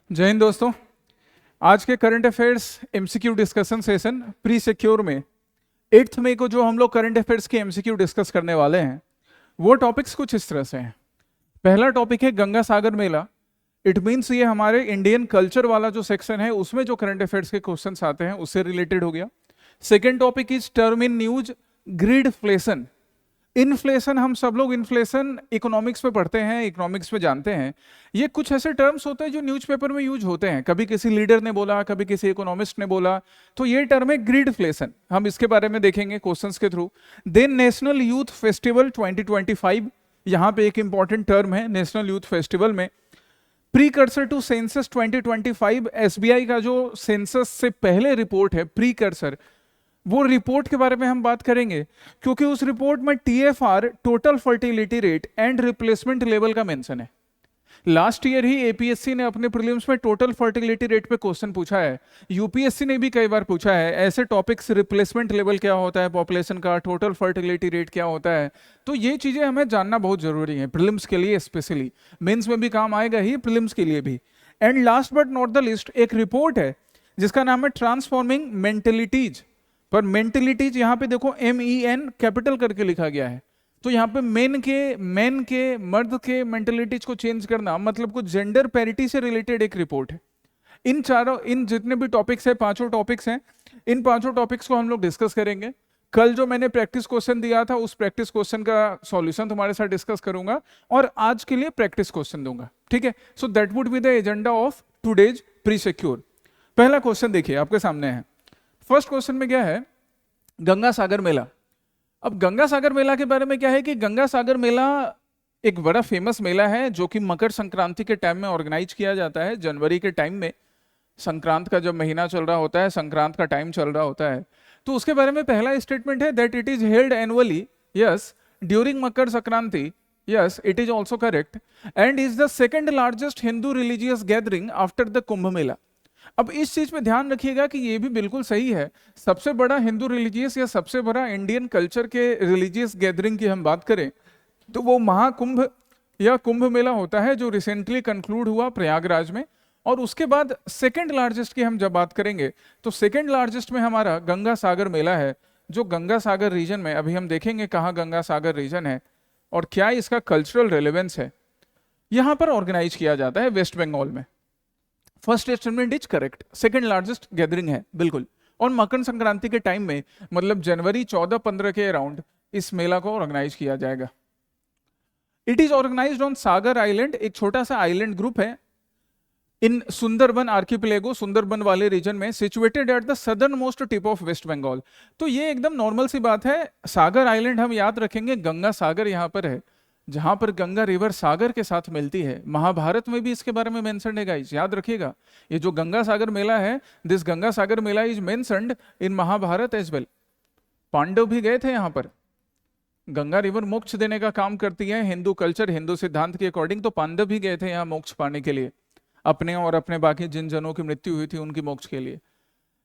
जय हिंद दोस्तों। आज के current affairs MCQ discussion session pre secure में 8 मई को जो हम लोग करंट अफेयर्स के एमसीक्यू डिस्कस करने वाले हैं वो टॉपिक्स कुछ इस तरह से हैं। पहला टॉपिक है गंगा सागर मेला। इट मीन्स ये हमारे इंडियन कल्चर वाला जो सेक्शन है उसमें जो करंट अफेयर्स के क्वेश्चंस आते हैं उससे रिलेटेड हो गया। Second topic is term in news greedflation. Inflation, हम सब लोग इन्फ्लेशन इकोनॉमिक्स में पढ़ते हैं, इकोनॉमिक्स में जानते हैं। ये कुछ ऐसे टर्म्स होते हैं जो न्यूज़पेपर में यूज होते हैं, कभी किसी लीडर ने बोला, कभी किसी इकोनॉमिस्ट ने बोला, तो ये टर्म है ग्रीडफ्लेशन। हम इसके बारे में देखेंगे क्वेश्चंस के through. Then national youth festival 2025, यहाँ पे एक इंपॉर्टेंट टर्म है नेशनल यूथ फेस्टिवल में। प्रीकर्सर टू सेंसस 2025, एसबीआई का जो सेंसस से पहले रिपोर्ट है प्रीकर्सर, वो रिपोर्ट के बारे में हम बात करेंगे, क्योंकि उस रिपोर्ट में TFR, total fertility rate and replacement level का मेंशन है। लास्ट ईयर ही एपीएससी ने अपने प्रीलिम्स में टोटल फर्टिलिटी रेट पे क्वेश्चन पूछा है, यूपीएससी ने भी कई बार पूछा है ऐसे टॉपिक्स। रिप्लेसमेंट लेवल क्या होता है पॉपुलेशन का, टोटल फर्टिलिटी रेट क्या होता है, तो ये चीजें हमें जानना बहुत जरूरी है प्रीलिम्स के लिए स्पेशली। मेंस में भी काम आएगा ही, प्रीलिम्स के लिए भी। And last but not the list, एक रिपोर्ट है जिसका नाम है ट्रांसफॉर्मिंग मेंटेलिटीज। पर मेंटेलिटीज यहाँ पे देखो MEN कैपिटल करके लिखा गया है, तो यहाँ पे मेन के मर्द के मेंटेलिटीज को चेंज करना मतलब कुछ जेंडर पैरिटी से रिलेटेड एक रिपोर्ट है। इन जितने भी टॉपिक्स है, पांचों टॉपिक्स हैं, इन पांचों टॉपिक्स को हम लोग डिस्कस करेंगे। कल जो मैंने प्रैक्टिस क्वेश्चन दिया था उस प्रैक्टिस क्वेश्चन का सॉल्यूशन तुम्हारे साथ डिस्कस करूंगा और आज के लिए प्रैक्टिस क्वेश्चन दूंगा, ठीक है। So that would be the agenda of today's pre secure. पहला क्वेश्चन देखिए आपके सामने है। फर्स्ट क्वेश्चन में क्या है, गंगा सागर मेला। अब गंगा सागर मेला के बारे में क्या है कि गंगा सागर मेला एक बड़ा फेमस मेला है जो कि मकर संक्रांति के टाइम में ऑर्गेनाइज किया जाता है। जनवरी के टाइम में, संक्रांत का जब महीना चल रहा होता है, संक्रांत का टाइम चल रहा होता है, तो उसके बारे में पहला स्टेटमेंट है that it is held annually, yes, during Makar Sankranti, yes it is also correct, and is the second largest Hindu religious gathering after the Kumbh Mela. अब इस चीज पे ध्यान रखिएगा कि ये भी बिल्कुल सही है। सबसे बड़ा हिंदू रिलीजियस या सबसे बड़ा इंडियन कल्चर के रिलीजियस गैदरिंग की हम बात करें तो वो महाकुंभ या कुंभ मेला होता है जो रिसेंटली कंक्लूड हुआ प्रयागराज में। और उसके बाद सेकंड लार्जेस्ट की हम जब बात करेंगे तो सेकंड लार्जेस्ट में हमारा गंगा सागर मेला है, जो गंगा सागर रीजन में, अभी हम देखेंगे कहाँ गंगा सागर रीजन है और क्या इसका कल्चरल रेलेवेंस है, यहाँ पर ऑर्गेनाइज किया जाता है वेस्ट बंगाल में। First statement is correct, second largest gathering है बिल्कुल। और मकर संक्रांति के टाइम में मतलब जनवरी 14-15 के अराउंड इस मेला को ऑर्गेनाइज किया जाएगा। It is organised on Sagar island, एक छोटा सा आइलैंड ग्रुप है इन सुंदरबन आर्किपेलेगो, सुंदरबन वाले रीजन में, situated at the southernmost tip of West Bengal. तो ये एकदम नॉर्मल सी बात है। सागर आइलैंड हम याद रखेंगे, गंगा सागर यहाँ पर है जहां पर गंगा रिवर सागर के साथ मिलती है। महाभारत में भी इसके बारे में मेंशन्ड है गाइस, याद रखिएगा। ये जो गंगा सागर मेला है, this Ganga Sagar Mela is mentioned in Mahabharata as well. Pandav भी गए थे यहाँ पर। गंगा रिवर मोक्ष देने का काम करती है हिंदू कल्चर, हिंदू सिद्धांत के अकॉर्डिंग, तो पांडव भी गए थे यहाँ मोक्ष पाने के लिए, अपने और अपने बाकी जिन जनों की मृत्यु हुई थी उनकी मोक्ष के लिए।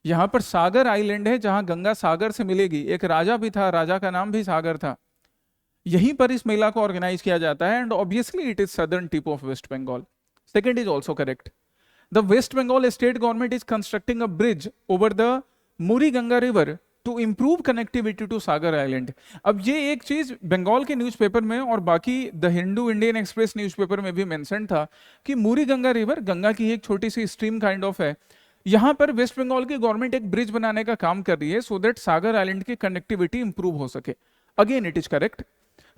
यहाँ पर सागर आइलैंड है जहां गंगा सागर से मिलेगी। एक राजा भी था, राजा का नाम भी सागर था। यहीं पर इस मेला को ऑर्गेनाइज किया जाता है and obviously it is southern tip of West Bengal. Second is also correct. The West Bengal state government is constructing a bridge over the Muri Ganga river to improve connectivity to Sagar island. अब ये एक चीज बंगाल के न्यूज़पेपर में और बाकी the Hindu Indian express newspaper में भी मेंशन था कि मुरी गंगा रिवर गंगा की एक छोटी सी स्ट्रीम काइंड ऑफ है, यहाँ पर वेस्ट बंगाल की गवर्नमेंट एक ब्रिज बनाने का काम कर रही है सो दैट सागर आइलैंड की कनेक्टिविटी इंप्रूव हो सके। Again it is correct.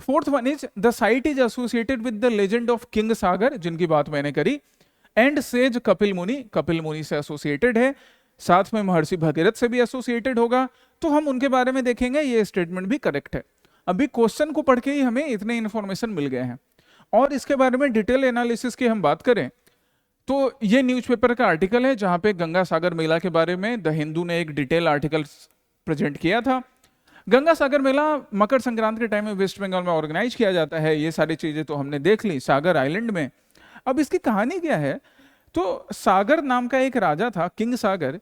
Fourth one is the site is associated with the legend of king Sagar, जिनकी बात मैंने करी, एंड सेज कपिल मुनि, कपिल मुनि से एसोसिएटेड है, साथ में महर्षि भगीरथ से भी एसोसिएटेड होगा, तो हम उनके बारे में देखेंगे। ये स्टेटमेंट भी करेक्ट है। अभी क्वेश्चन को पढ़ के ही हमें इतने इंफॉर्मेशन मिल गए हैं और इसके बारे में डिटेल एनालिसिस की हम बात करें तो ये न्यूज़पेपर का आर्टिकल है जहां पे गंगा सागर मेला के बारे में द हिंदू ने एक डिटेल आर्टिकल प्रेजेंट किया था। गंगा सागर मेला मकर संक्रांति के टाइम में वेस्ट बंगाल में ऑर्गेनाइज किया जाता है। ये सारी चीजें तो हमने देख ली सागर आइलैंड में। अब इसकी कहानी क्या है, तो सागर नाम का एक राजा था, किंग सागर,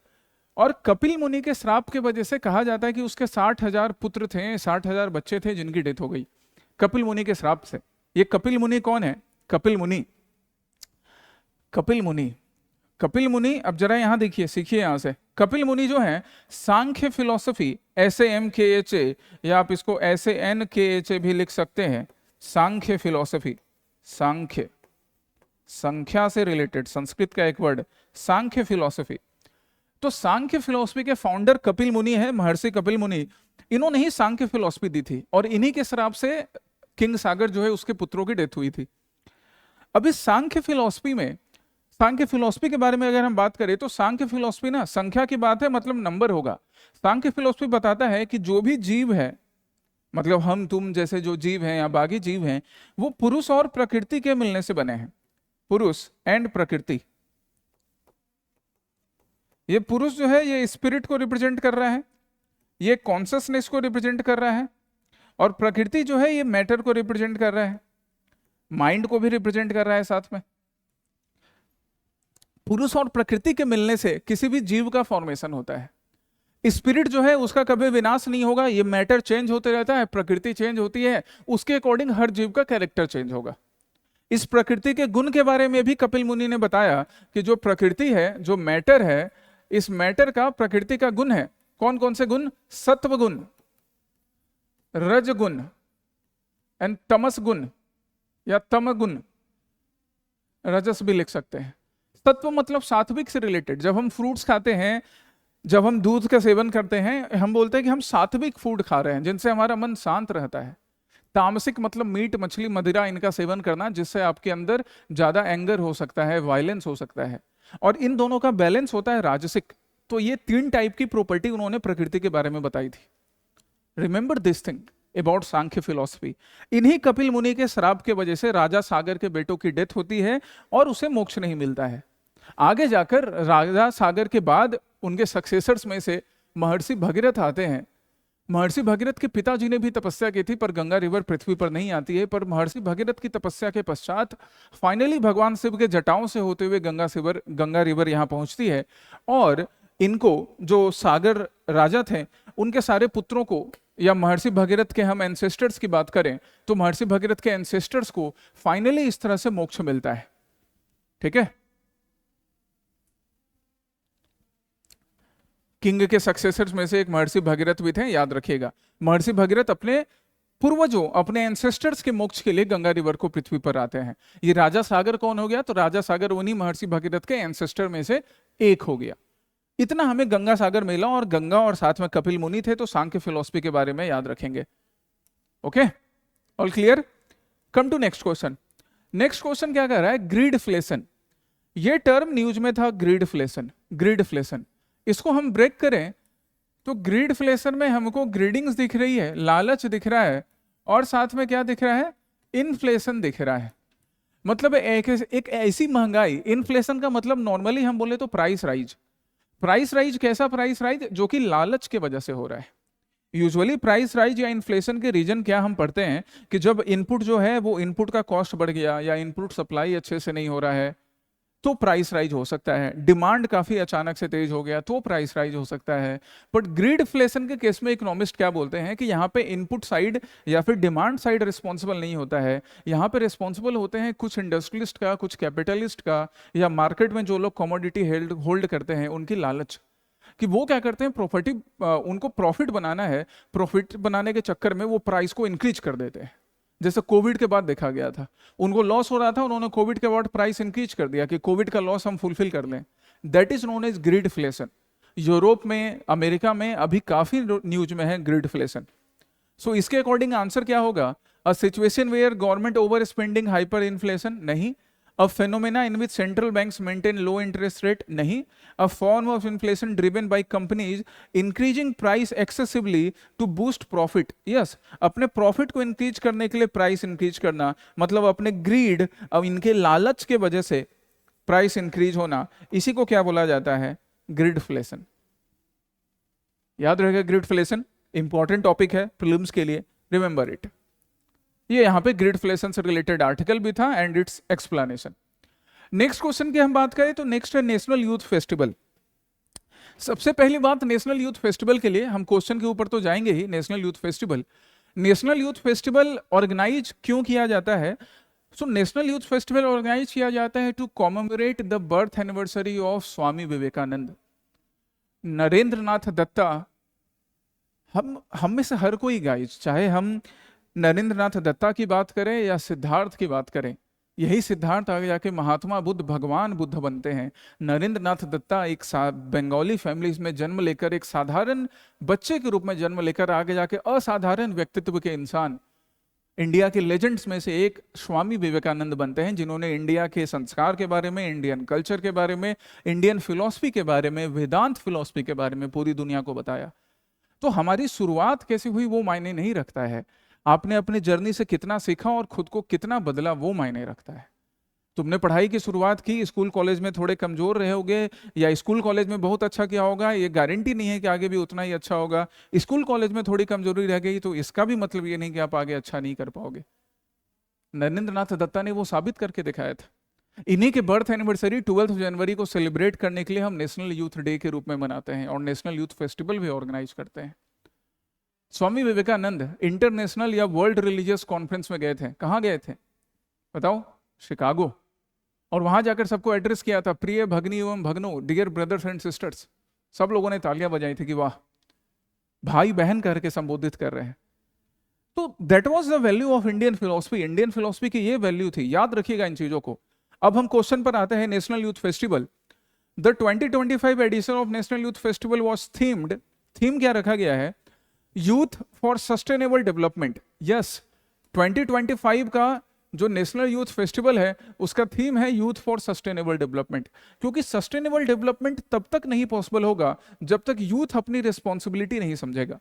और कपिल मुनि के श्राप की वजह से कहा जाता है कि उसके 60,000 पुत्र थे, 60,000 बच्चे थे जिनकी डेथ हो गई कपिल मुनि के श्राप से। ये कपिल मुनि कौन है? कपिल मुनि कपिल मुनि, अब जरा यहां देखिए, सीखिए यहां से। कपिल मुनि जो है सांख्य फिलॉसफी, SAMKHA, या आप इसको SANKHA भी लिख सकते हैं, सांख्य फिलॉसफी, सांख्य, संख्या से रिलेटेड, संस्कृत का एक वर्ड, सांख्य फिलॉसफी। तो सांख्य फिलॉसफी के फाउंडर कपिल मुनि है, महर्षि कपिल मुनि। इन्होंने ही सांख्य फिलॉसफी दी थी और इन्हीं के श्राप से किंग सागर जो है उसके पुत्रों की डेथ हुई थी। अब इस सांख्य फिलॉसफी में, सांख्य फिलॉसफी के बारे में अगर हम बात करें तो सांख्य फिलॉसफी ना संख्या की बात है, मतलब नंबर होगा। सांख्य फिलॉसफी बताता है कि जो भी जीव है, मतलब हम तुम जैसे जो जीव हैं या बाकी जीव हैं, वो पुरुष और प्रकृति के मिलने से बने हैं। पुरुष एंड प्रकृति, ये पुरुष जो है ये स्पिरिट को रिप्रेजेंट कर रहा है, ये कॉन्शियसनेस को रिप्रेजेंट कर रहा है, और प्रकृति जो है ये मैटर को रिप्रेजेंट कर रहा है, माइंड को भी रिप्रेजेंट कर रहा है साथ में। पुरुष और प्रकृति के मिलने से किसी भी जीव का फॉर्मेशन होता है। स्पिरिट जो है उसका कभी विनाश नहीं होगा, ये मैटर चेंज होते रहता है, प्रकृति चेंज होती है, उसके अकॉर्डिंग हर जीव का कैरेक्टर चेंज होगा। इस प्रकृति के गुण के बारे में भी कपिल मुनि ने बताया कि जो प्रकृति है, जो मैटर है, इस मैटर का, प्रकृति का गुण है, कौन कौन से गुण? सत्व गुण, रज गुण एंड तमस गुण या तम गुण, रजस भी लिख सकते हैं। सत्व मतलब सात्विक से रिलेटेड। जब हम फ्रूट्स खाते हैं, जब हम दूध का सेवन करते हैं, हम बोलते हैं कि हम सात्विक फूड खा रहे हैं, जिनसे हमारा मन शांत रहता है। तामसिक मतलब मीट, मछली, मदिरा, इनका सेवन करना, जिससे आपके अंदर ज्यादा एंगर हो सकता है, वायलेंस हो सकता है। और इन दोनों का बैलेंस होता है राजसिक। तो ये 3 टाइप की प्रॉपर्टी उन्होंने प्रकृति के बारे में बताई थी। Remember this thing about Sankhya philosophy. इन्हीं कपिल मुनि के श्राप के वजह से राजा सागर के बेटों की डेथ होती है और उसे मोक्ष नहीं मिलता है। आगे जाकर राजा सागर के बाद उनके सक्सेसर्स में से महर्षि भगीरथ आते हैं। महर्षि भगीरथ के पिताजी ने भी तपस्या की थी, पर गंगा रिवर पृथ्वी पर नहीं आती है। पर महर्षि भगीरथ की तपस्या के पश्चात फाइनली भगवान शिव के जटाओं से होते हुए गंगा रिवर यहाँ पहुंचती है, और इनको, जो सागर राजा थे, उनके सारे पुत्रों को, या महर्षि भगीरथ के हम एंसेस्टर्स की बात करें तो महर्षि भगीरथ के एंसेस्टर्स को फाइनली इस तरह से मोक्ष मिलता है। ठीक है, किंग के सक्सेसर्स में से एक महर्षि भगीरथ भी थे, याद रखिएगा। महर्षि भगीरथ अपने पूर्वजों, अपने एंसेस्टर्स के मोक्ष के लिए गंगा रिवर को पृथ्वी पर आते हैं। ये राजा सागर कौन हो गया? तो राजा सागर उन्हीं महर्षि भगीरथ के एंसेस्टर में से एक हो गया। इतना हमें गंगा सागर मिला, और गंगा और साथ में कपिल मुनि थे, तो सांख्य फिलॉसफी के बारे में याद रखेंगे। Okay, all clear? Come to next question. Next question क्या कर रहा है? ग्रीडफ्लेशन। ये टर्म न्यूज में था, ग्रीडफ्लेशन। ग्रीडफ्लेशन, इसको हम ब्रेक करें तो ग्रीडफ्लेशन में हमको ग्रीडिंग्स दिख रही है, लालच दिख रहा है, और साथ में क्या दिख रहा है? इन्फ्लेशन दिख रहा है। मतलब एक ऐसी महंगाई, इन्फ्लेशन का मतलब नॉर्मली हम बोले तो प्राइस राइज। प्राइस राइज कैसा प्राइस राइज? जो कि लालच के वजह से हो रहा है। यूजुअली प्राइस राइज या इन्फ्लेशन के रीजन क्या हम पढ़ते हैं कि जब इनपुट जो है वो इनपुट का कॉस्ट बढ़ गया, या इनपुट सप्लाई अच्छे से नहीं हो रहा है, तो प्राइस राइज हो सकता है। डिमांड काफी अचानक से तेज हो गया तो प्राइस राइज हो सकता है। बट ग्रीडफ्लेशन के केस में इकोनॉमिस्ट क्या बोलते हैं कि यहाँ पे इनपुट साइड या फिर डिमांड साइड रिस्पॉन्सिबल नहीं होता है। यहाँ पे रिस्पॉन्सिबल होते हैं कुछ इंडस्ट्रियलिस्ट का, कुछ कैपिटलिस्ट का, या मार्केट में जो लोग कमोडिटी होल्ड करते हैं उनकी लालच, कि वो क्या करते हैं, उनको प्रॉफिट बनाना है, प्रॉफिट बनाने के चक्कर में वो प्राइस को इंक्रीज कर देते हैं। जैसे कोविड के बाद देखा गया था, उनको लॉस हो रहा था, उन्होंने कोविड के बाद प्राइस इंक्रीज कर दिया कि कोविड का लॉस हम फुलफिल कर लें। That is known as greedflation. Europe में, अमेरिका में अभी काफी न्यूज में है ग्रीडफ्लेशन। सो इसके अकॉर्डिंग आंसर क्या होगा? A situation where government over spending, hyper inflation, नहीं। A phenomena in which central banks maintain low interest rate, नहीं। A form of inflation driven by companies increasing price excessively to boost profit, yes। अपने profit को increase करने के लिए price increase करना, मतलब अपने ग्रीड, अब इनके लालच के वजह से प्राइस इंक्रीज होना, इसी को क्या बोला जाता है? ग्रीडफ्लेशन। याद रहेगा, ग्रीडफ्लेशन इंपॉर्टेंट टॉपिक है प्रीलिम्स के लिए, रिमेंबर इट। ये यहाँ पे ग्रीडफ्लेशन से रिलेटेड आर्टिकल भी था and it's explanation. Next question की हम बात करें तो नेक्स्ट है नेशनल यूथ फेस्टिवल। सबसे पहली बात, नेशनल यूथ फेस्टिवल के लिए हम क्वेश्चन के ऊपर तो जाएंगे ही। नेशनल यूथ फेस्टिवल ऑर्गेनाइज क्यों किया जाता है? So national youth festival organise किया जाता है to commemorate the birth anniversary of Swami Vivekananda. Narendra Nath Datta, हम में से हर कोई गाइज, चाहे हम नरेंद्र नाथ दत्ता की बात करें या सिद्धार्थ की बात करें, यही सिद्धार्थ आगे जाके महात्मा बुद्ध, भगवान बुद्ध बनते हैं। नरेंद्र नाथ दत्ता एक बंगाली फैमिलीज में जन्म लेकर, एक साधारण बच्चे के रूप में जन्म लेकर आगे जाके असाधारण व्यक्तित्व के इंसान, इंडिया के लेजेंड्स में से एक स्वामी विवेकानंद बनते हैं, जिन्होंने इंडिया के संस्कार के बारे में, इंडियन कल्चर के बारे में, इंडियन फिलॉसफी के बारे में, वेदांत फिलॉसफी के बारे में पूरी दुनिया को बताया। तो हमारी शुरुआत कैसे हुई वो मायने नहीं रखता है, आपने अपनी जर्नी से कितना सीखा और खुद को कितना बदला वो मायने रखता है। तुमने पढ़ाई की शुरुआत की, स्कूल कॉलेज में थोड़े कमजोर रहे होगे या स्कूल कॉलेज में बहुत अच्छा किया होगा, ये गारंटी नहीं है कि आगे भी उतना ही अच्छा होगा। स्कूल कॉलेज में थोड़ी कमजोरी रह गई तो इसका भी मतलब ये नहीं कि आप आगे अच्छा नहीं कर पाओगे। नरेंद्र नाथ दत्ता ने वो साबित करके दिखाया था। इन्हीं के बर्थ एनिवर्सरी 12 जनवरी को सेलिब्रेट करने के लिए हम नेशनल यूथ डे के रूप में मनाते हैं और नेशनल यूथ फेस्टिवल भी ऑर्गेनाइज करते हैं। स्वामी विवेकानंद इंटरनेशनल या वर्ल्ड रिलीजियस कॉन्फ्रेंस में गए थे। कहाँ गए थे बताओ? शिकागो। और वहां जाकर सबको एड्रेस किया था, प्रिय भगनी एवं भगनों, डियर ब्रदर्स एंड सिस्टर्स। सब लोगों ने तालियां बजाई थी कि वाह, भाई बहन करके संबोधित कर रहे हैं। तो that was the value of Indian philosophy. Indian philosophy की ये वैल्यू थी, याद रखिएगा इन चीजों को। अब हम क्वेश्चन पर आते हैं। National youth festival, the 2025 edition of national youth festival was themed, theme क्या रखा गया है? Youth for sustainable development. Yes, 2025 का जो नेशनल यूथ फेस्टिवल है उसका थीम है यूथ फॉर सस्टेनेबल डेवलपमेंट, क्योंकि सस्टेनेबल डेवलपमेंट तब तक नहीं पॉसिबल होगा जब तक यूथ अपनी रिस्पॉन्सिबिलिटी नहीं समझेगा,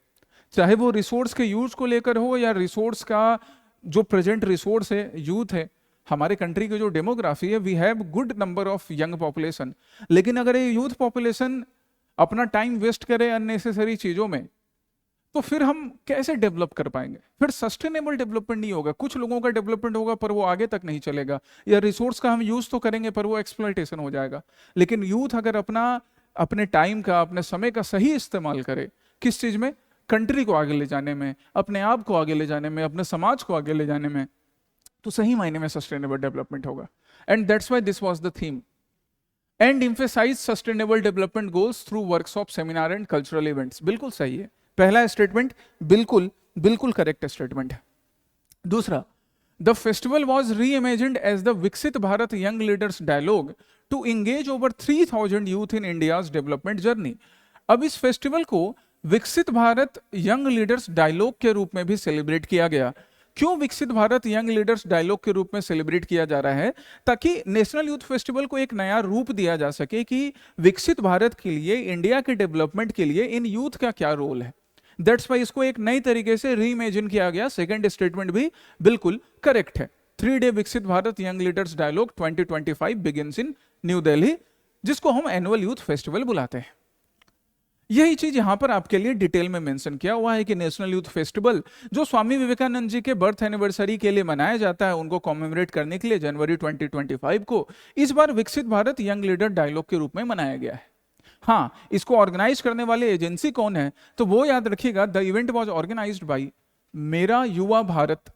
चाहे वो रिसोर्स के यूज को लेकर हो या रिसोर्स का जो प्रेजेंट रिसोर्स है यूथ है। हमारे कंट्री की जो डेमोग्राफी है, we have good number of young population, लेकिन अगर ये यूथ पॉपुलेशन अपना टाइम वेस्ट करे अननेसेसरी चीजों में तो फिर हम कैसे डेवलप कर पाएंगे? फिर सस्टेनेबल डेवलपमेंट नहीं होगा। कुछ लोगों का डेवलपमेंट होगा पर वो आगे तक नहीं चलेगा, या रिसोर्स का हम यूज तो करेंगे पर वो एक्सप्लॉयटेशन हो जाएगा। लेकिन यूथ अगर अपने टाइम का, अपने समय का सही इस्तेमाल करे, किस चीज में? कंट्री को आगे ले जाने में, अपने आप को आगे ले जाने में, अपने समाज को आगे ले जाने में, तो सही मायने में सस्टेनेबल डेवलपमेंट होगा। And that's why this was the theme. And emphasize sustainable development goals through workshop, seminar and cultural events. बिल्कुल सही है, पहला स्टेटमेंट बिल्कुल बिल्कुल करेक्ट स्टेटमेंट है। दूसरा, the festival was reimagined as the Viksit Bharat young leaders dialogue to engage over 3000 youth in India's development journey. अब इस फेस्टिवल को विकसित भारत यंग लीडर्स डायलॉग के रूप में भी सेलिब्रेट किया गया। क्यों विकसित भारत यंग लीडर्स डायलॉग के रूप में सेलिब्रेट किया जा रहा है? ताकि नेशनल यूथ फेस्टिवल को एक नया रूप दिया जा सके कि विकसित भारत के लिए, इंडिया के डेवलपमेंट के लिए इन यूथ का क्या रोल है। दैट्स वाई इसको एक नई तरीके से रीइमेजिन किया गया। सेकंड स्टेटमेंट भी बिल्कुल करेक्ट है। 3 day Viksit Bharat young leaders dialogue 2025 begins in New Delhi, जिसको हम एनुअल यूथ फेस्टिवल बुलाते हैं। यही चीज यहां पर आपके लिए डिटेल में मेंशन किया हुआ है कि नेशनल यूथ फेस्टिवल जो स्वामी विवेकानंद जी के बर्थ एनिवर्सरी के लिए मनाया जाता है, उनको कॉमेमोरेट करने के लिए जनवरी 2025 को इस बार विकसित भारत यंग लीडर डायलॉग के रूप में मनाया गया है। हाँ, इसको ऑर्गेनाइज करने वाले एजेंसी कौन है? तो वो याद रखिएगा, the event was organised by Mera Yuva Bharat,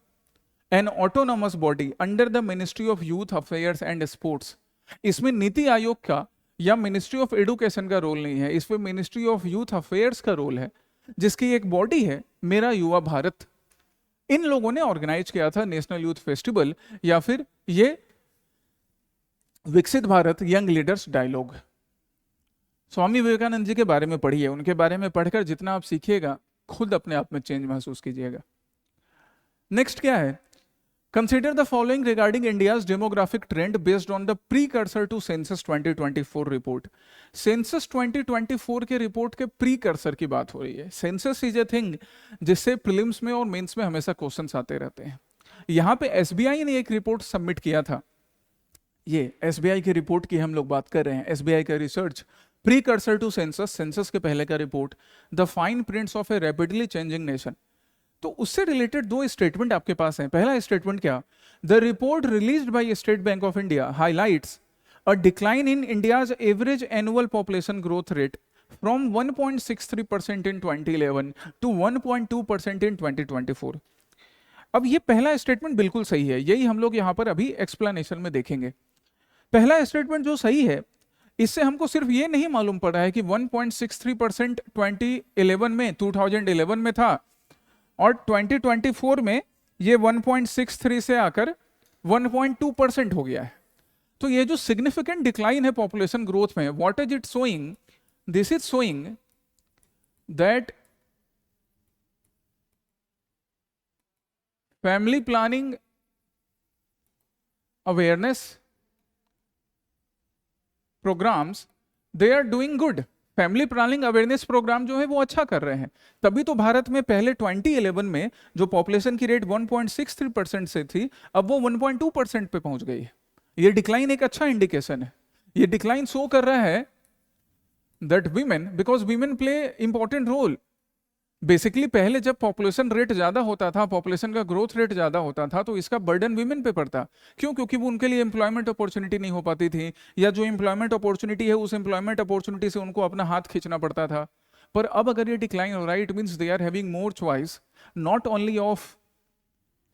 an autonomous body under the ministry of youth affairs and sports. इसमें नीति आयोग का या मिनिस्ट्री ऑफ एजुकेशन का रोल नहीं है, इसमें मिनिस्ट्री ऑफ यूथ अफेयर्स का रोल है, जिसकी एक बॉडी है मेरा युवा भारत। इन लोगों ने ऑर्गेनाइज किया था नेशनल यूथ फेस्टिवल, या फिर ये विकसित Bharat young leaders dialogue. Swami Vivekananda ji के बारे में पढ़िए, उनके बारे में पढ़कर जितना आप सीखिएगा खुद अपने आप में चेंज महसूस कीजिएगा। नेक्स्ट क्या है? Consider the following regarding India's demographic trend based on the precursor to census 2024 report. Census 2024 के रिपोर्ट के प्रीकर्सर की बात हो रही है। सेंसस इज ए थिंग जिससे प्रीलिम्स में और मेंस में हमेशा क्वेश्चंस आते रहते हैं। यहाँ पे एसबीआई ने एक रिपोर्ट सबमिट किया था, ये एसबीआई की रिपोर्ट की हम लोग बात कर रहे हैं। एसबीआई का research precursor to census, census के पहले का report, the fine prints of a rapidly changing nation. तो उससे रिलेटेड 2 स्टेटमेंट आपके पास हैं। पहला स्टेटमेंट क्या? The report released by state bank of India highlights a decline in India's average annual population growth rate from 1.63% in 2011 to 1.2% in 2024. अब ये पहला statement बिल्कुल सही है, यही हम लोग यहाँ पर अभी एक्सप्लेनेशन में देखेंगे। पहला स्टेटमेंट जो सही है, इससे हमको सिर्फ ये नहीं मालूम पड़ा है कि 1.63% 2011 में था और 2024 में ये 1.63 से आकर 1.2% हो गया है। तो ये जो सिग्निफिकेंट डिक्लाइन है पॉपुलेशन ग्रोथ में, what is it showing? This is showing that family planning awareness programmes they are doing good. Family planning awareness programme जो है वो अच्छा कर रहे हैं, तभी तो भारत में पहले 2011 में जो पॉपुलेशन की रेट 1.63% से थी, अब वो 1.2% पे पहुंच गई है। ये डिक्लाइन एक अच्छा इंडिकेशन है। ये डिक्लाइन शो कर रहा है that women, because women play important role. Basically पहले जब पॉपुलेशन रेट ज्यादा होता था, पॉपुलेशन का ग्रोथ रेट ज्यादा होता था, तो इसका बर्डन वीमेन पे पड़ता। क्यों? क्योंकि वो उनके लिए एम्प्लॉयमेंट अपॉर्चुनिटी नहीं हो पाती थी, या जो एम्प्लॉयमेंट अपॉर्चुनिटी है उस एम्प्लॉयमेंट अपॉर्चुनिटी से उनको अपना हाथ खींचना पड़ता था। पर अब अगर ये डिक्लाइन हो रहा है, it means they are having more choice, not only of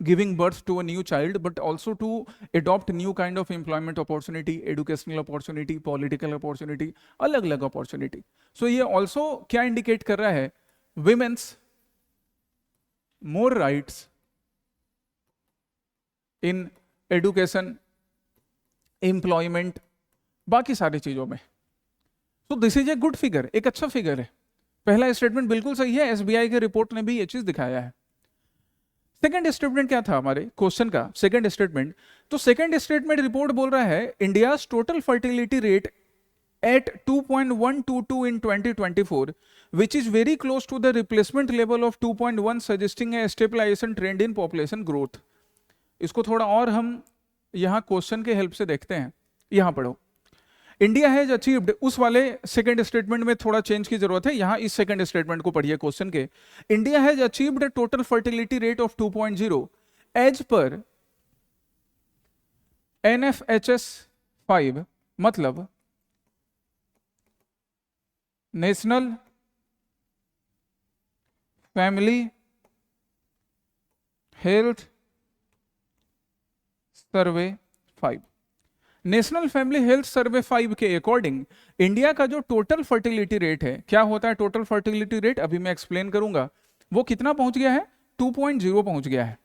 giving birth to a new child but also to adopt new kind of employment opportunity, educational opportunity, political opportunity, अलग अलग opportunity. So ये also क्या indicate कर रहा है? Women's more rights in education, employment, बाकी सारी चीजों में। So this is a good figure, एक अच्छा फिगर है। पहला स्टेटमेंट बिल्कुल सही है, एसबीआई के रिपोर्ट ने भी ये चीज दिखाया है। सेकंड स्टेटमेंट क्या था हमारे क्वेश्चन का? सेकंड स्टेटमेंट, तो सेकंड स्टेटमेंट रिपोर्ट बोल रहा है India total fertility rate at 2.122 in 2024, which is very close to the replacement level of 2.1, suggesting a stabilization trend in population growth. इसको थोड़ा और हम यहाँ क्वेश्चन के हेल्प से देखते हैं। यहाँ पढ़ो, इंडिया हैज अचीव्ड, उस वाले सेकंड स्टेटमेंट में थोड़ा चेंज की जरूरत है, यहां इस सेकंड स्टेटमेंट को पढ़िए क्वेश्चन के। India has achieved total fertility rate of 2.0 as per NFHS 5, मतलब national family health survey 5। National family health survey 5 के अकॉर्डिंग इंडिया का जो टोटल फर्टिलिटी रेट है, क्या होता है टोटल फर्टिलिटी रेट, अभी मैं एक्सप्लेन करूंगा, वो कितना पहुंच गया है? 2.0 पहुंच गया है,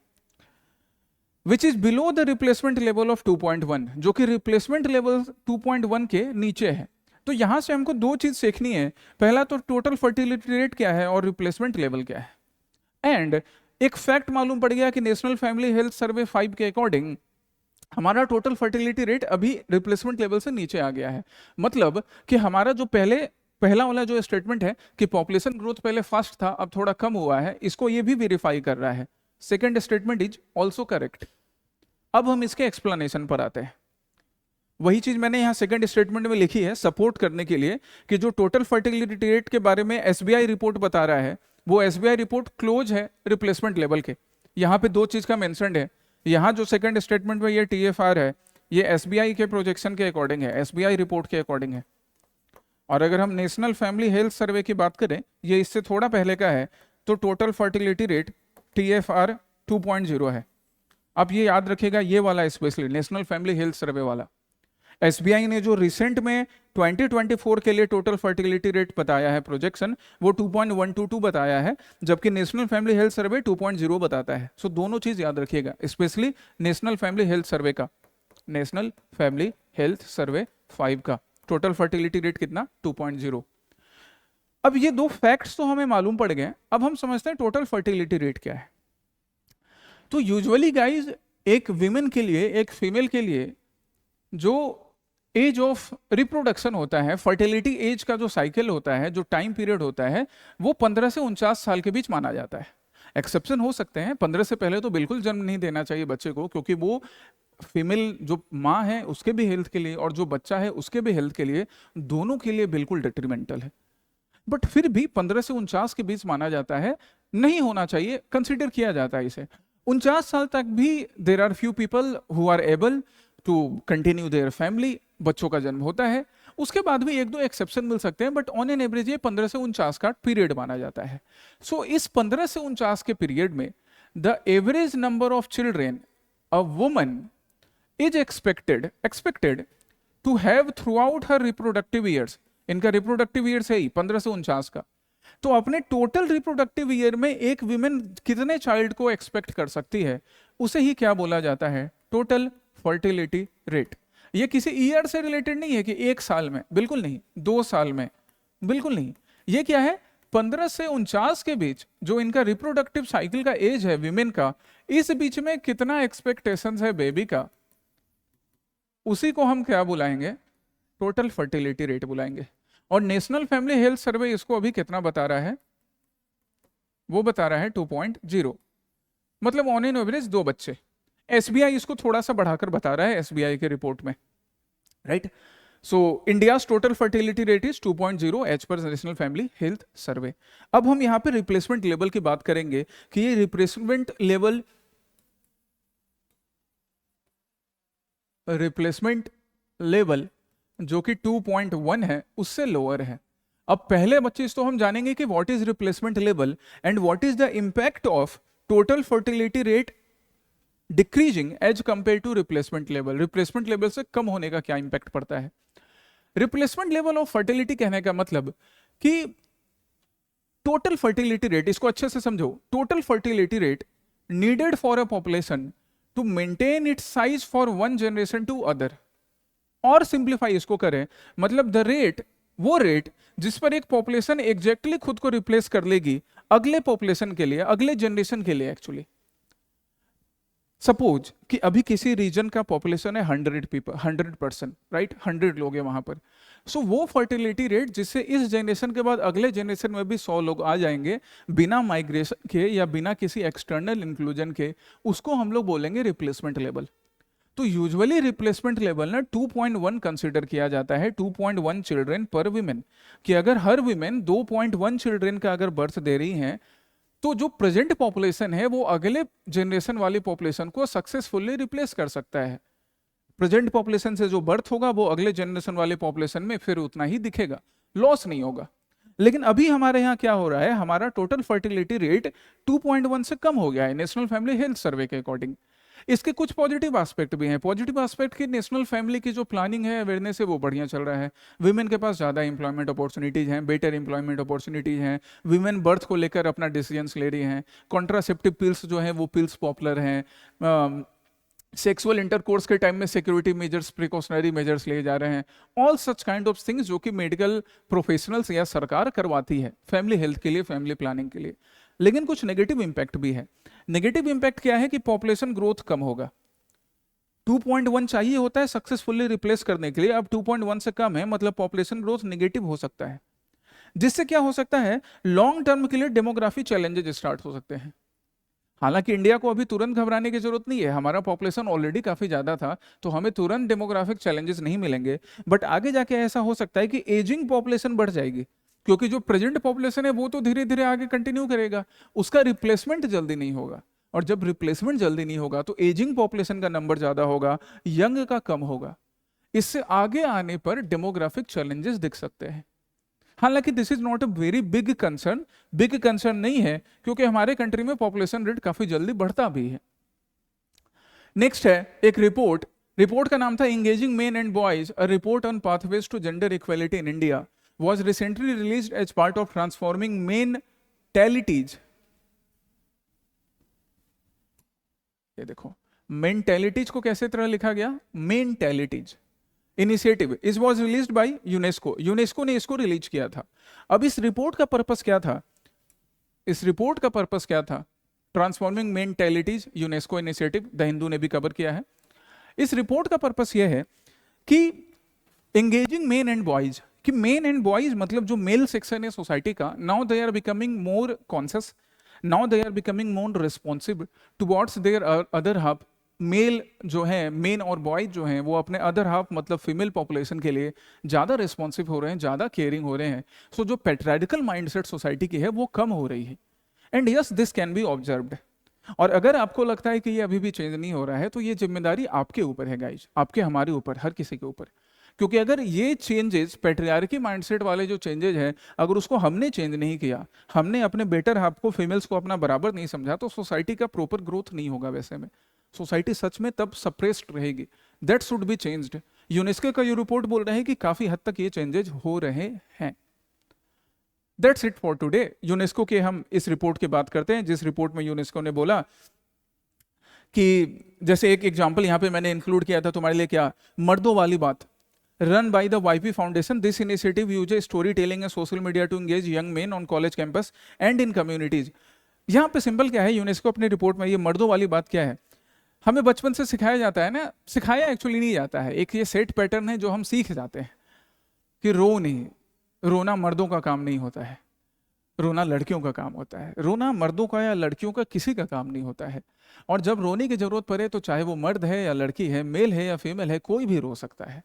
which is below the replacement level of 2.1, जो कि रिप्लेसमेंट लेवल 2.1 के नीचे है। तो यहां से हमको दो चीज सीखनी है, पहला तो टोटल फर्टिलिटी रेट क्या है और रिप्लेसमेंट लेवल क्या है। एंड एक फैक्ट मालूम पड़ गया कि नेशनल फैमिली हेल्थ सर्वे 5 के अकॉर्डिंग हमारा टोटल फर्टिलिटी रेट अभी रिप्लेसमेंट लेवल से नीचे आ गया है। मतलब कि हमारा जो पहला वाला जो स्टेटमेंट है कि पॉपुलेशन ग्रोथ पहले फास्ट था, अब थोड़ा कम हुआ है, इसको ये भी वेरीफाई कर रहा है। Second statement is also correct. अब हम इसके एक्सप्लेनेशन पर आते हैं। वही चीज मैंने यहाँ सेकंड स्टेटमेंट में लिखी है सपोर्ट करने के लिए कि जो टोटल फर्टिलिटी रेट के बारे में एसबीआई रिपोर्ट बता रहा है, वो एसबीआई रिपोर्ट क्लोज है रिप्लेसमेंट लेवल के। यहाँ पे दो चीज का मेंशन है, यहाँ जो सेकंड स्टेटमेंट में ये TFR है, ये एसबीआई के प्रोजेक्शन के अकॉर्डिंग है, एसबीआई रिपोर्ट के अकॉर्डिंग है। और अगर हम नेशनल फैमिली हेल्थ सर्वे की बात करें, ये इससे थोड़ा पहले का है, तो टोटल फर्टिलिटी रेट TFR 2.0 है। अब ये याद रखिएगा, ये वाला स्पेशली नेशनल फैमिली हेल्थ सर्वे वाला। एसबीआई ने जो रिसेंट में 2024 के लिए टोटल फर्टिलिटी रेट बताया है प्रोजेक्शन, वो 2.122 बताया है, जबकि नेशनल फैमिली हेल्थ सर्वे 2.0 बताता है। सो दोनों चीज याद रखिएगा, स्पेशली नेशनल फैमिली हेल्थ सर्वे का, नेशनल फैमिली हेल्थ सर्वे 5 का टोटल फर्टिलिटी रेट कितना? 2.0। अब ये दो फैक्ट्स तो हमें मालूम पड़ गए, अब हम समझते हैं टोटल फर्टिलिटी रेट क्या है। तो यूजुअली गाइज एक विमेन के लिए, एक फीमेल के लिए जो एज ऑफ रिप्रोडक्शन होता है, फर्टिलिटी एज का जो साइकिल होता है, जो टाइम पीरियड होता है, वो 15 से 49 साल के बीच माना जाता है। एक्सेप्शन हो सकते हैं, 15 से पहले तो बिल्कुल जन्म नहीं देना चाहिए बच्चे को, क्योंकि वो फीमेल जो माँ है उसके भी हेल्थ के लिए और जो बच्चा है उसके भी हेल्थ के लिए, दोनों के लिए बिल्कुल डिट्रीमेंटल है। बट फिर भी 15 से 49 के बीच माना जाता है, नहीं होना चाहिए, कंसिडर किया जाता है इसे। 49 साल तक भी there are few people who are able to continue their family, बच्चों का जन्म होता है। उसके बाद भी एक दो एक्सेप्शन मिल सकते हैं, बट ऑन एन एवरेज ये 15 से 49 का पीरियड माना जाता है। सो इस 15 से 49 के पीरियड में the average number of children a woman is expected to have throughout her reproductive years, इनका रिप्रोडक्टिव ईयर्स है ही 15 से 49 का, तो अपने टोटल रिप्रोडक्टिव ईयर में एक विमेन कितने चाइल्ड को एक्सपेक्ट कर सकती है, उसे ही क्या बोला जाता है, टोटल फर्टिलिटी रेट। ये किसी ईयर से रिलेटेड नहीं है कि 1 साल में, बिल्कुल नहीं, 2 साल में, बिल्कुल नहीं। ये क्या है, 15 से 49 के बीच जो इनका रिप्रोडक्टिव साइकिल का एज है विमेन का, इस बीच में कितना एक्सपेक्टेशंस है बेबी का, उसी को हम क्या बुलाएंगे, टोटल फर्टिलिटी रेट बुलाएंगे। और नेशनल फैमिली हेल्थ सर्वे इसको अभी कितना बता रहा है, वो बता रहा है 2.0, मतलब ऑन एन एवरेज 2 बच्चे। एसबीआई इसको थोड़ा सा बढ़ाकर बता रहा है एसबीआई के रिपोर्ट में, right. So India's total fertility rate is 2.0 as per national family health survey. अब हम यहाँ पे रिप्लेसमेंट लेवल की बात करेंगे कि ये रिप्लेसमेंट लेवल जो कि 2.1 है उससे लोअर है। अब पहले चीज तो हम जानेंगे कि what is replacement level and what is the impact of total fertility rate decreasing as compare to replacement level. Replacement level से कम होने का क्या इंपैक्ट पड़ता है। रिप्लेसमेंट लेवल ऑफ फर्टिलिटी कहने का मतलब कि टोटल फर्टिलिटी रेट, इसको अच्छे से समझो, total fertility rate needed for a population to maintain its size for one generation to other. और सिंप्लीफाई इसको करें, मतलब द रेट, वो रेट जिस पर एक पॉपुलेशन एग्जैक्टली खुद को रिप्लेस कर लेगी अगले पॉपुलेशन के लिए, अगले जनरेशन के लिए। एक्चुअली सपोज कि अभी किसी रीजन का पॉपुलेशन है 100%, राइट, 100 लोग हैं वहां पर। सो वो फर्टिलिटी रेट जिससे इस जनरेशन के बाद अगले जनरेशन में भी 100 लोग आ जाएंगे बिना माइग्रेशन के या बिना किसी एक्सटर्नल इंक्लूजन के, उसको हम लोग बोलेंगे रिप्लेसमेंट लेवल। तो यूजुअली रिप्लेसमेंट लेवल ना 2.1 कंसीडर किया जाता है, 2.1 चिल्ड्रेन पर विमेन, कि अगर हर विमेन 2.1 चिल्ड्रेन का अगर बर्थ दे रही हैं तो जो प्रेजेंट पॉपुलेशन है वो अगले जनरेशन वाली पॉपुलेशन को सक्सेसफुली रिप्लेस कर सकता है। प्रेजेंट पॉपुलेशन से जो बर्थ होगा वो अगले जनरेशन वाले पॉपुलेशन में फिर उतना ही दिखेगा, लॉस नहीं होगा। लेकिन अभी हमारे यहाँ क्या हो रहा है, हमारा टोटल फर्टिलिटी रेट 2.1 से कम हो गया है नेशनल फैमिली हेल्थ सर्वे के अकॉर्डिंग। इसके कुछ पॉजिटिव एस्पेक्ट भी हैं। पॉजिटिव एस्पेक्ट की नेशनल फैमिली की जो प्लानिंग है, अवेयरनेस है, वो बढ़िया चल रहा है। विमेन के पास ज़्यादा इंप्लॉयमेंट अपॉर्चुनिटीज़ हैं, बेटर इंप्लॉयमेंट अपॉर्चुनिटीज़ हैं। विमेन बर्थ को लेकर अपना डिसीजंस ले रही हैं। कॉन्ट्रासेप्टिव पिल्स जो हैं वो पिल्स पॉपुलर हैं। सेक्सुअल इंटरकोर्स के टाइम में सिक्योरिटी मेजर्स, प्रिकॉशनरी मेजर्स लिए जा रहे हैं। All such kind of things जो कि मेडिकल प्रोफेशनल्स या सरकार करवाती है फैमिली हेल्थ के लिए, फैमिली प्लानिंग के लिए। लेकिन कुछ नेगेटिव इंपैक्ट भी है। नेगेटिव इंपैक्ट क्या है कि पॉपुलेशन ग्रोथ कम होगा। 2.1 चाहिए होता है सक्सेसफुली रिप्लेस करने के लिए, अब 2.1 से कम है, मतलब पॉपुलेशन ग्रोथ नेगेटिव हो सकता है। जिससे क्या हो सकता है, लॉन्ग टर्म के लिए डेमोग्राफी चैलेंजेस स्टार्ट हो सकते हैं। हालांकि इंडिया को अभी तुरंत घबराने की जरूरत नहीं है, हमारा पॉपुलेशन ऑलरेडी काफी ज्यादा था, तो हमें तुरंत डेमोग्राफिक चैलेंजेस नहीं मिलेंगे। बट आगे जाके ऐसा हो सकता है कि एजिंग पॉपुलेशन बढ़ जाएगी, क्योंकि जो प्रेजेंट पॉपुलेशन है वो तो धीरे धीरे आगे कंटिन्यू करेगा, उसका रिप्लेसमेंट जल्दी नहीं होगा। और जब रिप्लेसमेंट जल्दी नहीं होगा तो एजिंग पॉपुलेशन का नंबर ज्यादा होगा, यंग का कम होगा। इससे आगे आने पर डेमोग्राफिक चैलेंजेस दिख सकते हैं। हालांकि this is not a very big concern नहीं है, क्योंकि हमारे कंट्री में पॉपुलेशन रेट काफी जल्दी बढ़ता भी है। नेक्स्ट है एक रिपोर्ट का नाम था engaging men and boys, a report on pathways to gender equality in India, was recently released as part of transforming mentalities। ये देखो mentalities को कैसे तरह लिखा गया, mentalities initiative is was released by UNESCO ने इसको रिलीज किया था। अब इस रिपोर्ट का पर्पस क्या था, transforming mentalities UNESCO initiative, the Hindu ने भी कवर किया है। इस रिपोर्ट का पर्पस यह है कि एंगेजिंग मेन एंड बॉयज, कि मेन एंड बॉयज मतलब जो मेल सेक्शन है सोसाइटी का, now they are becoming more conscious, now they are becoming more responsive towards their other half. Male जो है, मेन और बॉयज जो हैं, वो अपने अदर हाफ मतलब फीमेल पॉपुलेशन के लिए ज़्यादा रिस्पॉन्सिव हो रहे हैं, ज़्यादा केयरिंग हो रहे हैं। सो जो पैट्रियार्कल माइंडसेट सोसाइटी की है वो कम हो रही है। And yes, this can be observed. और अगर आपको लगता है कि ये अभी भी चेंज नहीं हो रहा है, तो ये जिम्मेदारी आपके ऊपर है गाइज, आपके, हमारे ऊपर, हर किसी के ऊपर, क्योंकि अगर ये चेंजेस, पैट्रियार्की माइंडसेट वाले जो चेंजेस हैं, अगर उसको हमने चेंज नहीं किया, हमने अपने बेटर हाफ को, फीमेल्स को अपना बराबर नहीं समझा, तो सोसाइटी का प्रॉपर ग्रोथ नहीं होगा। वैसे में सोसाइटी सच में तब सप्रेस्ड रहेगी। That should be changed. UNESCO का ये रिपोर्ट बोल रहे हैं कि काफी हद तक ये चेंजेस हो रहे हैं। That's it for today. UNESCO के हम इस रिपोर्ट की बात करते हैं, जिस रिपोर्ट में यूनेस्को ने बोला कि जैसे एक एग्जांपल यहां पे मैंने इंक्लूड किया था तुम्हारे लिए, क्या, मर्दों वाली बात। Run by the YP Foundation, this initiative uses storytelling and social media to engage young men on college campus and in communities. यहाँ पे सिंपल क्या है, यूनेस्को अपनी रिपोर्ट में ये मर्दों वाली बात क्या है, हमें बचपन से सिखाया जाता है ना, सिखाया एक्चुअली नहीं जाता है, एक ये सेट पैटर्न है जो हम सीख जाते हैं कि रो नहीं, रोना मर्दों का काम नहीं होता है, रोना लड़कियों का काम होता है। रोना मर्दों का या लड़कियों का किसी का काम नहीं होता है। और जब रोने की जरूरत पड़े तो चाहे वो मर्द है या लड़की है, मेल है या फीमेल है, कोई भी रो सकता है।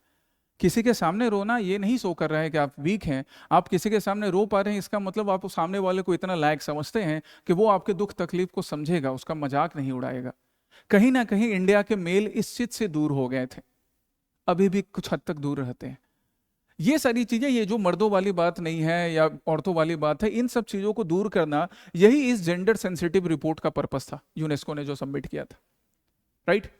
किसी के सामने रोना ये नहीं शो कर रहा है कि आप वीक हैं। आप किसी के सामने रो पा रहे हैं, इसका मतलब आप सामने वाले को इतना लायक समझते हैं कि वो आपके दुख तकलीफ को समझेगा, उसका मजाक नहीं उड़ाएगा। कहीं ना कहीं इंडिया के मेल इस चीज से दूर हो गए थे, अभी भी कुछ हद तक दूर रहते हैं। ये सारी चीजें, ये जो मर्दों वाली बात नहीं है या औरतों वाली बात है, इन सब चीजों को दूर करना, यही इस जेंडर सेंसिटिव रिपोर्ट का पर्पस था, यूनेस्को ने जो सबमिट किया था। राइट।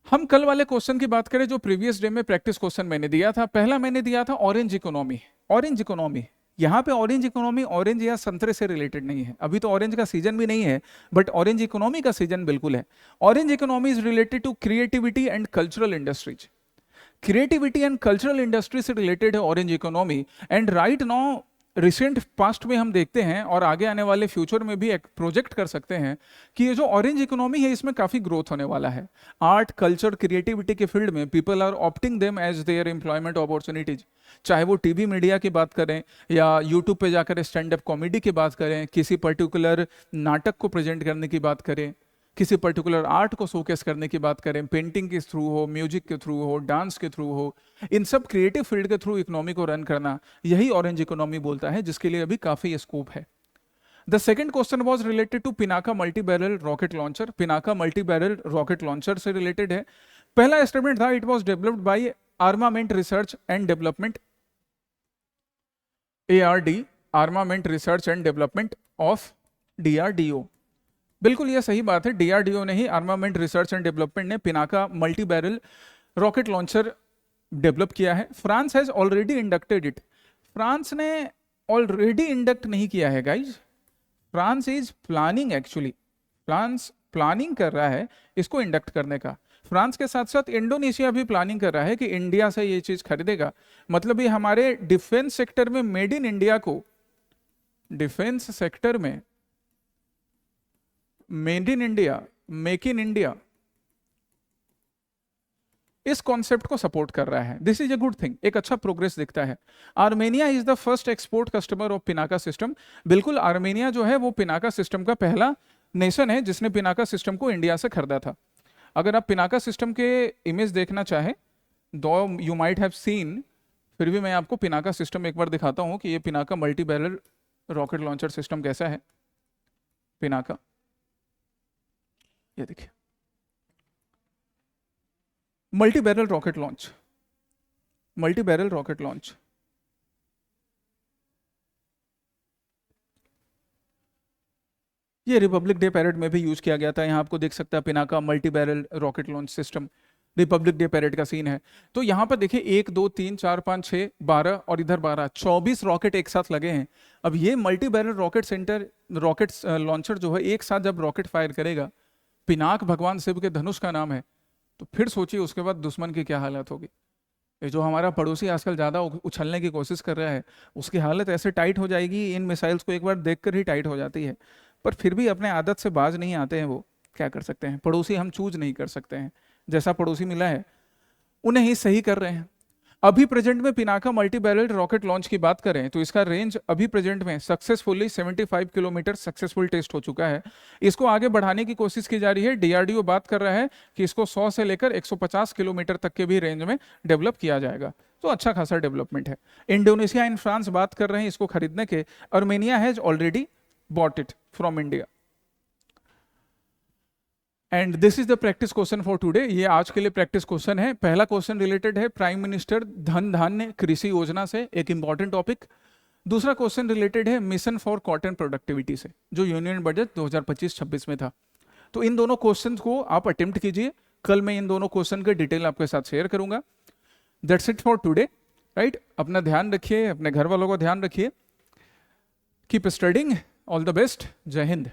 हम कल वाले क्वेश्चन की बात करें जो प्रीवियस डे में प्रैक्टिस क्वेश्चन मैंने दिया था। पहला मैंने दिया था ऑरेंज इकोनॉमी। ऑरेंज इकोनॉमी, यहाँ पे ऑरेंज इकोनॉमी ऑरेंज या संतरे से रिलेटेड नहीं है, अभी तो ऑरेंज का सीजन भी नहीं है, बट ऑरेंज इकोनॉमी का सीजन बिल्कुल है। Orange economy is related to creativity and cultural industries. Creativity and cultural industry से रिलेटेड है orange economy. And right now recent past में हम देखते हैं और आगे आने वाले फ्यूचर में भी एक प्रोजेक्ट कर सकते हैं कि ये जो ऑरेंज इकोनॉमी है, इसमें काफी ग्रोथ होने वाला है। आर्ट, कल्चर, क्रिएटिविटी के फील्ड में people are opting them as their employment opportunities. चाहे वो टीवी मीडिया की बात करें या यूट्यूब पे जाकर स्टैंड अप कॉमेडी की बात करें, किसी पर्टिकुलर नाटक को प्रेजेंट करने की बात करें, किसी पर्टिकुलर आर्ट को शोकेस करने की बात करें, पेंटिंग के थ्रू हो, म्यूजिक के थ्रू हो, डांस के थ्रू हो, इन सब क्रिएटिव फील्ड के थ्रू इकोनॉमी को रन करना, यही ऑरेंज इकोनॉमी बोलता है, जिसके लिए अभी काफी स्कोप है। The second question was related to Pinaka multi barrel rocket launcher. Pinaka multi barrel rocket launcher से रिलेटेड है। पहला स्टेटमेंट था, it was developed by armament research and development, ARD, armament research and development of DRDO। बिल्कुल ये सही बात है, DRDO ने ही, आर्मामेंट रिसर्च एंड डेवलपमेंट ने Pinaka multi barrel rocket launcher develop किया है। France has already inducted it. France ने ऑलरेडी इंडक्ट नहीं किया है guys, France is planning, actually France planning कर रहा है इसको इंडक्ट करने का। फ्रांस के साथ साथ इंडोनेशिया भी प्लानिंग कर रहा है कि इंडिया से ये चीज खरीदेगा। मतलब ये हमारे डिफेंस सेक्टर में मेड इन इंडिया को, डिफेंस सेक्टर में made in India, make in India, इस कॉन्सेप्ट को सपोर्ट कर रहा है। This is a good thing, एक अच्छा प्रोग्रेस दिखता है। Armenia is the first export customer of Pinaka system. बिल्कुल, आर्मेनिया जो है वो पिनाका सिस्टम का पहला नेशन है जिसने पिनाका सिस्टम को इंडिया से खरीदा था। अगर आप पिनाका सिस्टम के इमेज देखना चाहें, दो यू माइट हैव सीन, फिर भी मैं आपको पिनाका सिस्टम एक बार दिखाता हूं कि ये Pinaka multi barrel rocket launcher system कैसा है। पिनाका, ये देखिए, multi barrel rocket launch, multi barrel rocket launch. ये रिपब्लिक डे पैरेड में भी यूज किया गया था। यहाँ आपको देख सकता है Pinaka multi barrel rocket launch system, Republic day parade का सीन है। तो यहाँ पर देखिए 1 2 3 4 5 6 12 और इधर 12, 24 रॉकेट एक साथ लगे हैं। अब ये मल्टी बैरल रॉकेट लॉन्चर जो है एक साथ जब रॉकेट फायर करेगा, पिनाक भगवान शिव के धनुष का नाम है, तो फिर सोचिए उसके बाद दुश्मन की क्या हालत होगी। ये जो हमारा पड़ोसी आजकल ज़्यादा उछलने की कोशिश कर रहा है, उसकी हालत ऐसे टाइट हो जाएगी, इन मिसाइल्स को एक बार देखकर ही टाइट हो जाती है। पर फिर भी अपने आदत से बाज नहीं आते हैं, वो क्या कर सकते हैं। पड़ोसी हम चूज नहीं कर सकते हैं, जैसा पड़ोसी मिला है उन्हें ही सही कर रहे हैं। अभी प्रेजेंट में Pinaka multi barrel rocket launch की बात करें तो इसका रेंज अभी प्रेजेंट में सक्सेसफुली 75 किलोमीटर सक्सेसफुल टेस्ट हो चुका है। इसको आगे बढ़ाने की कोशिश की जा रही है। DRDO बात कर रहा है कि इसको 100 से लेकर 150 किलोमीटर तक के भी रेंज में डेवलप किया जाएगा, तो अच्छा खासा डेवलपमेंट है। इंडोनेशिया एंड फ्रांस बात कर रहे हैं इसको खरीदने के। Armenia has already bought it from India. And this is the practice question for today. ये आज के लिए प्रैक्टिस क्वेश्चन है। पहला क्वेश्चन रिलेटेड है प्राइम मिनिस्टर धन धान्य कृषि योजना से, एक इंपॉर्टेंट टॉपिक। दूसरा क्वेश्चन रिलेटेड है मिशन फॉर कॉटन प्रोडक्टिविटी से, जो यूनियन बजट 2025-26 में था। तो इन दोनों क्वेश्चंस को आप अटेम्प्ट कीजिए। कल मैं इन दोनों क्वेश्चन के डिटेल आपके साथ शेयर करूंगा। That's it for today, right. अपना ध्यान रखिए, अपने घर वालों का ध्यान रखिए। Keep studying, all the best, जय हिंद।